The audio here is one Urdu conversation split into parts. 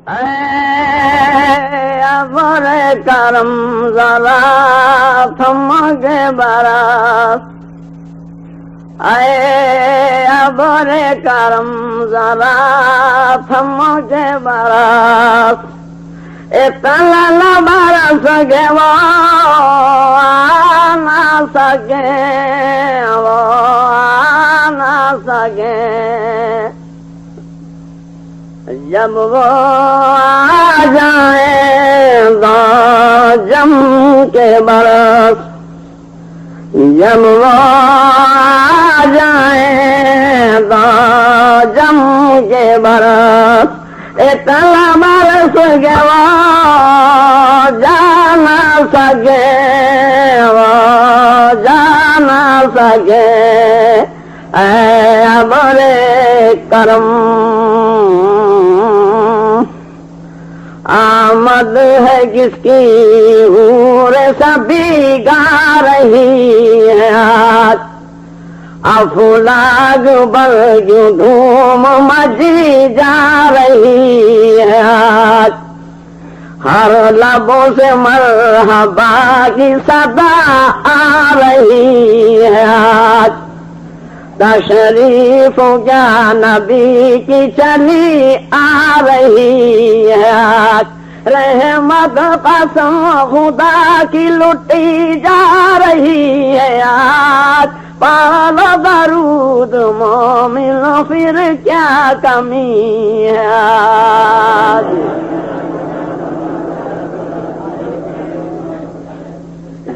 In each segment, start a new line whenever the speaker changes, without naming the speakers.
اے ابر کرم ذرا تھم کے برس، اے ابر کرم ذرا تھم کے برس، اتنا نہ برس گے وہ آ نہ سکے، وہ آ نہ سکے، جب وہ آ جائیں تو جم کے برس، جب وہ آ جائیں تو جم کے برس، اتنا برس گے وہ جا نہ سکے، وہ جا نہ سکے، اے ابر کرم آمد ہے کس کی حور سبھی گا رہی ہے آج، افلاک برگ دھوم مچی جا رہی ہے آج، ہر لبوں سے مرحبا کی صدا آ رہی ہے آج، تشریف کیا نبی کی چلی آ رہی ہے آج، رحمت قسم خدا کی لٹی جا رہی ہے آج، پڑھو درود مومن پھر کیا کمی ہے آج،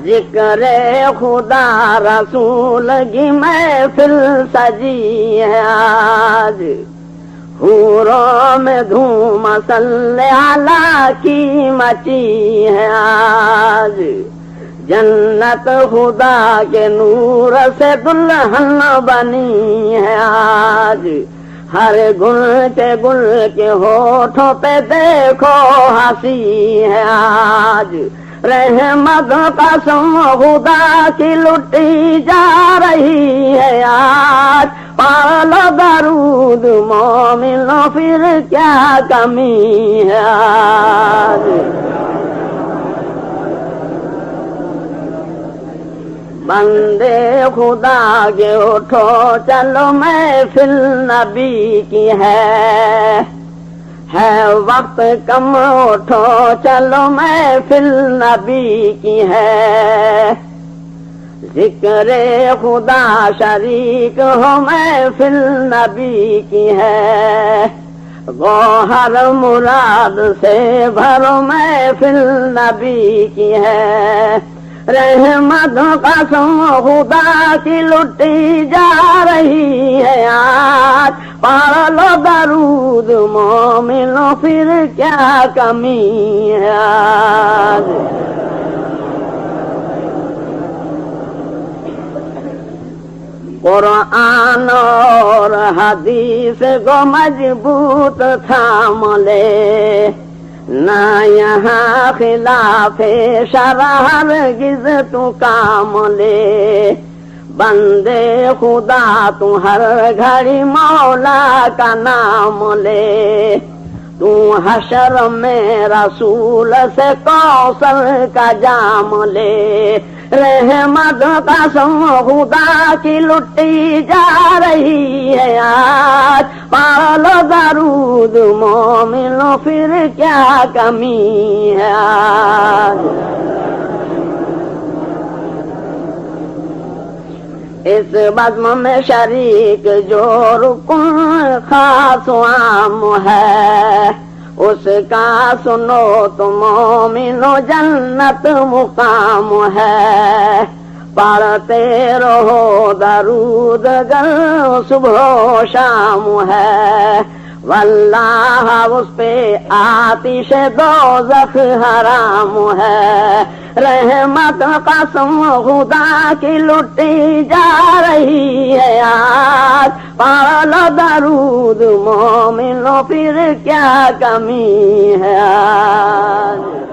ذکر خدا رسول کی محفل سجی ہے آج، حوروں میں دھوم صلی اللہ کی مچی ہے آج، جنت خدا کے نور سے دلہن بنی ہے آج، ہر گل کے ہونٹوں پہ دیکھو ہنسی ہے آج، رحمت قسم خدا کی لٹی جا رہی ہے آج، پڑھو درود مومن پھر کیا کمی ہے آج، بندے خدا کے اٹھو چلو محفل نبی کی ہے وقت کم اٹھو چلو محفل نبی کی ہے، ذکر خدا شریک ہو محفل نبی کی ہے، گوہر مراد سے بھرو محفل نبی کی ہے، رحمت قسم خدا کی لٹی جا رہی ہے آج، پڑھ لو درود مومن پھر کیا کمی ہے آج، قرآن اور حدیث کو مضبوط تھام لے، نہ یہاں خلاف شرع ہرگز تو کام لے، بندے خدا تو ہر گھڑی مولا کا نام لے، تو حشر میں رسول سے کوثر کا جام لے، رحمت قسم خدا کی لٹی جا رہی ہے آج، پڑھ لو درود مومن پھر کیا کمی ہے آج، اس بزم میں شریک جو رکن خاص و عام ہے، اس کا سنو تو مومنو جنت مقام ہے، پڑھتے رہو درود گر صبح و شام ہے، واللہ اس پہ آتش دوزخ حرام ہے، رحمت قسم خدا کی لٹی جا رہی ہے آج، پڑھ لو درود مومنو پھر کیا کمی ہے آج۔